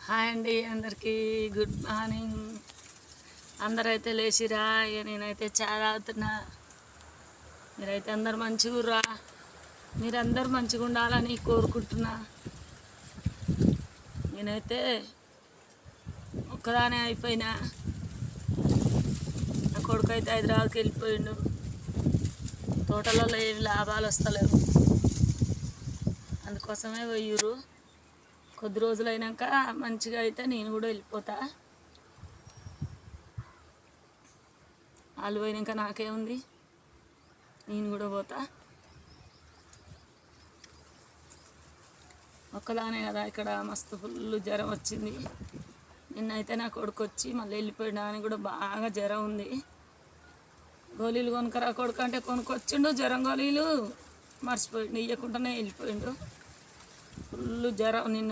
Hi అండి, అందరికీ good morning. అందరైతే లేచిరా? నేనైతే చాలా తాగుతున్నా. మీరైతే అందరు మంచిగుర్రా? మీరందరూ మంచిగా ఉండాలని కోరుకుంటున్నా. నేనైతే ఒక్కదానే అయిపోయినా. నా కొడుకు అయితే హైదరాబాద్కి వెళ్ళిపోయిండు. తోటలలో ఏమి లాభాలు వస్తలేవు, అందుకోసమే పోయిర్రు. కొద్ది రోజులు అయినాక మంచిగా అయితే నేను కూడా వెళ్ళిపోతా. వాళ్ళు పోయినాక నాకేముంది, నేను కూడా పోతా. ఒక్కదానే కదా, ఇక్కడ మస్తు ఫుల్ జ్వరం వచ్చింది. నిన్నైతే నా కొడుకు వచ్చి మళ్ళీ వెళ్ళిపోయినా అని కూడా బాగా జ్వరం ఉంది. గోళీలు కొనుక్కరా కొడుకు అంటే కొనుక్కొచ్చిండు, జ్వరం గోళీలు మర్చిపోయిండు, ఇవ్వకుండానే వెళ్ళిపోయిండు. ఫుల్ జ్వరం నిన్న.